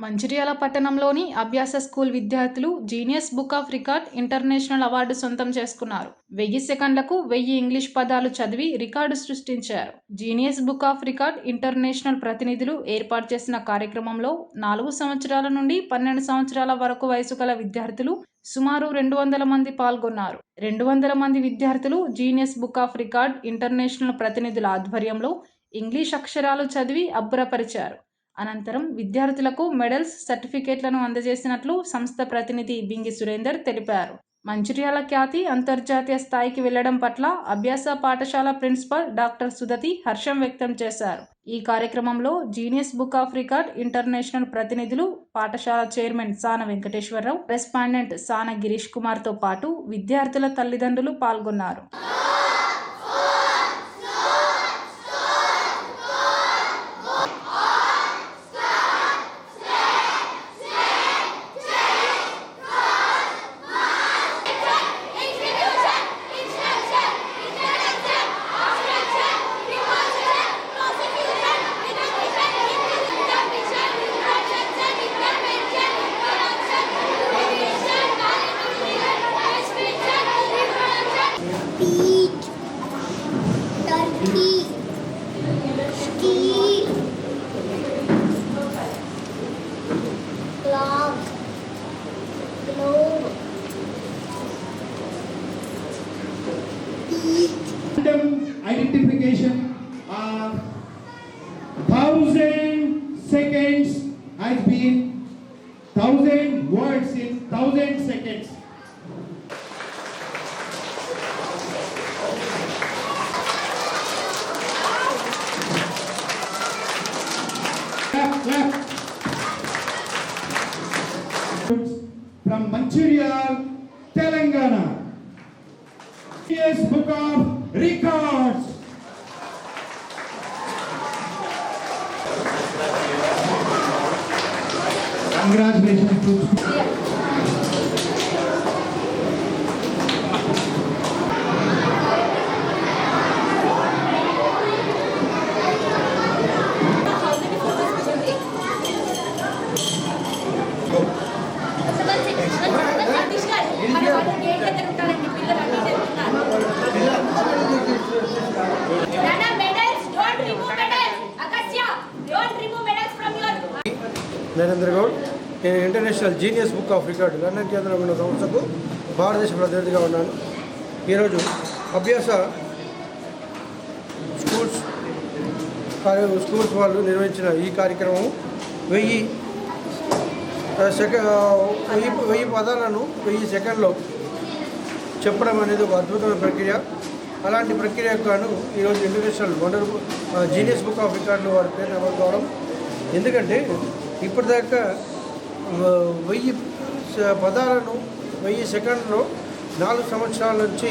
మంచిర్యాల పట్టణంలోని అభ్యాస స్కూల్ విద్యార్థులు genius book of record international award సొంతం చేసుకున్నారు. 1000 సెకండ్లకు 1000 ఇంగ్లీష్ పదాలు చదివి రికార్డు సృష్టించారు. Genius book of record international ప్రతినిధులు ఏర్పాటు చేసిన కార్యక్రమంలో 4 సంవత్సరాల నుండి 12 సంవత్సరాల వరకు వయసు గల విద్యార్థులు సుమారు 200 మంది పాల్గొన్నారు. 200 మంది విద్యార్థులు genius book of record international ప్రతినిధుల ఆధ్వర్యంలో ఇంగ్లీష్ అక్షరాలు చదివి అబ్బురపరిచారు. అనంతరం విద్యార్థులకు మెడల్స్, సర్టిఫికేట్లను అందజేసినట్లు సంస్థ ప్రతినిధి బింగి సురేందర్ తెలిపారు. మంచిర్యాల ఖ్యాతి అంతర్జాతీయ స్థాయికి వెళ్లడం పట్ల అభ్యాస పాఠశాల ప్రిన్సిపల్ డాక్టర్ సుధతి హర్షం వ్యక్తం చేశారు. ఈ కార్యక్రమంలో genius book of record international ప్రతినిధులు, పాఠశాల చైర్మన్ సాన వెంకటేశ్వరరావు, కరెస్పాండెంట్ సాన గిరీష్ కుమార్తో పాటు విద్యార్థుల తల్లిదండ్రులు పాల్గొన్నారు. Beach, turkey, ski, clock, globe, beach. Random identification of 1000 seconds has been 1000 words in 1000 seconds. Clap. From Manchurial, Telangana. Yes, Book of Records. Congratulations to Narendra Goud. నేను international genius book of record London కేంద్రంలో ఉన్న సంస్థకు భారతదేశ ప్రతినిధిగా ఉన్నాను. ఈరోజు అభ్యాస schools వాళ్ళు నిర్వహించిన ఈ కార్యక్రమం 1000 పదాలను 1000 సెకండ్లో చెప్పడం అనేది ఒక అద్భుతమైన ప్రక్రియ. అలాంటి ప్రక్రియకు గాను ఈరోజు ఇంటర్నేషనల్ జీనియస్ బుక్ ఆఫ్ రికార్డులు వారి పేరు నమోదు కావడం. ఎందుకంటే ఇప్పటిదాకా 1000 పదాలను 1000 సెకండ్లో 4 సంవత్సరాల నుంచి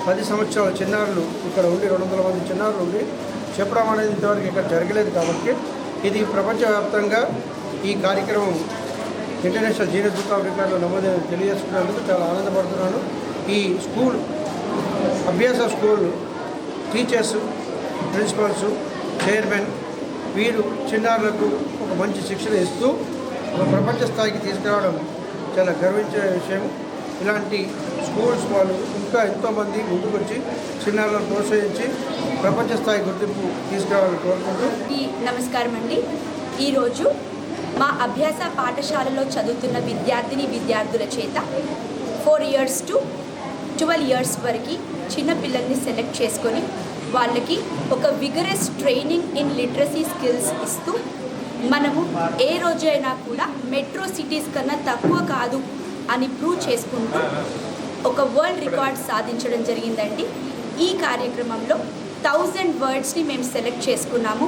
10 సంవత్సరాల చిన్నారులు ఇక్కడ ఉండి 200 మంది చిన్నారులు ఉండి చెప్పడం అనేది ఇంతవరకు ఇక్కడ జరగలేదు. కాబట్టి ఇది ప్రపంచవ్యాప్తంగా ఈ కార్యక్రమం ఇంటర్నేషనల్ జీనియస్ బుక్ ఆఫ్ రికార్డులో నమోదు తెలియజేసుకున్నందుకు చాలా ఆనందపడుతున్నాను. ఈ అభ్యాస స్కూల్ టీచర్స్, ప్రిన్సిపల్స్, చైర్మన్ వీరు చిన్నారులకు ఒక మంచి శిక్షణ ఇస్తూ ఒక ప్రపంచ స్థాయికి తీసుకురావడం చాలా గర్వించే విషయం. ఇలాంటి స్కూల్స్ వాళ్ళు ఇంకా ఎంతోమంది ముందుకు వచ్చి చిన్నారులను ప్రోత్సహించి ప్రపంచ స్థాయి గుర్తింపు తీసుకురావాలని కోరుకుంటూ. నమస్కారం అండి. ఈరోజు మా అభ్యాస పాఠశాలలో చదువుతున్న విద్యార్థుల చేత 4 years to 12 years వరకు చిన్న పిల్లల్ని సెలెక్ట్ చేసుకొని వాళ్ళకి ఒక vigorous training in literacy skills ఇస్తూ మనము ఏ రోజైనా కూడా మెట్రో సిటీస్ కన్నా తక్కువ కాదు అని ప్రూవ్ చేసుకుంటూ ఒక వరల్డ్ రికార్డ్ సాధించడం జరిగిందండి. ఈ కార్యక్రమంలో 1000 వర్డ్స్ని మేము సెలెక్ట్ చేసుకున్నాము.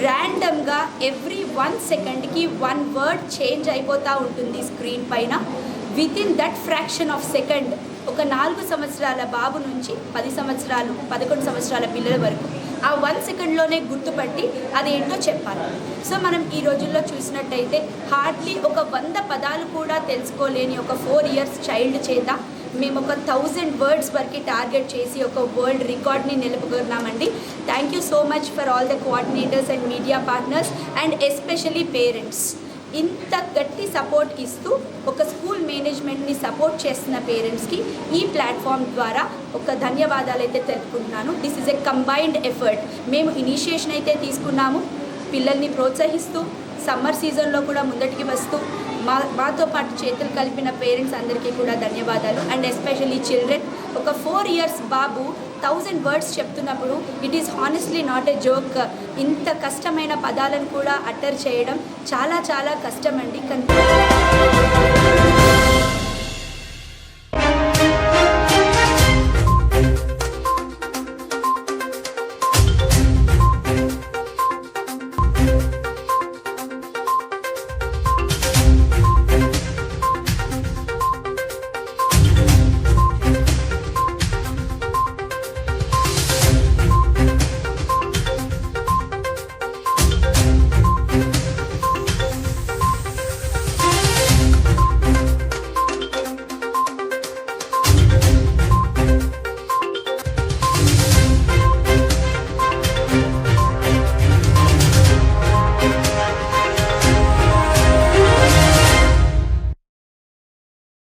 ర్యాండమ్గా ఎవ్రీ 1 సెకండ్కి 1 వర్డ్ చేంజ్ అయిపోతూ ఉంటుంది స్క్రీన్ పైన. Within that fraction of second ఒక 4 సంవత్సరాల బాబు నుంచి 11 సంవత్సరాల పిల్లల వరకు ఆ 1 సెకండ్లోనే గుర్తుపట్టి అదేంటో చెప్పాలి. సో మనం ఈ రోజుల్లో చూసినట్టయితే హార్డ్లీ ఒక 100 పదాలు కూడా తెలుసుకోలేని ఒక 4 years చైల్డ్ చేత మేము ఒక 1000 వర్డ్స్ వరకు టార్గెట్ చేసి ఒక వరల్డ్ రికార్డ్ని నిలుపుకున్నామండి. Thank you so much for all the coordinators and media partners and especially parents. ఇంత గట్టి సపోర్ట్ ఇస్తూ ఒక స్కూల్ మేనేజ్మెంట్ని సపోర్ట్ చేస్తున్న పేరెంట్స్కి ఈ ప్లాట్ఫామ్ ద్వారా ఒక ధన్యవాదాలు అయితే తెలుపుకుంటున్నాను. This is a combined effort. మేము ఇనిషియేషన్ అయితే తీసుకున్నాము, పిల్లల్ని ప్రోత్సహిస్తూ సమ్మర్ సీజన్లో కూడా ముందటికి వస్తూ మాతో పాటు చేతులు కలిపిన పేరెంట్స్ అందరికీ కూడా ధన్యవాదాలు. అండ్ ఎస్పెషల్లీ చిల్డ్రన్, ఒక 4 years బాబు 1000 words చెప్తున్నప్పుడు it is honestly not a joke. ఇంత కష్టమైన పదాలను కూడా అటర్ చేయడం చాలా చాలా కష్టమండి.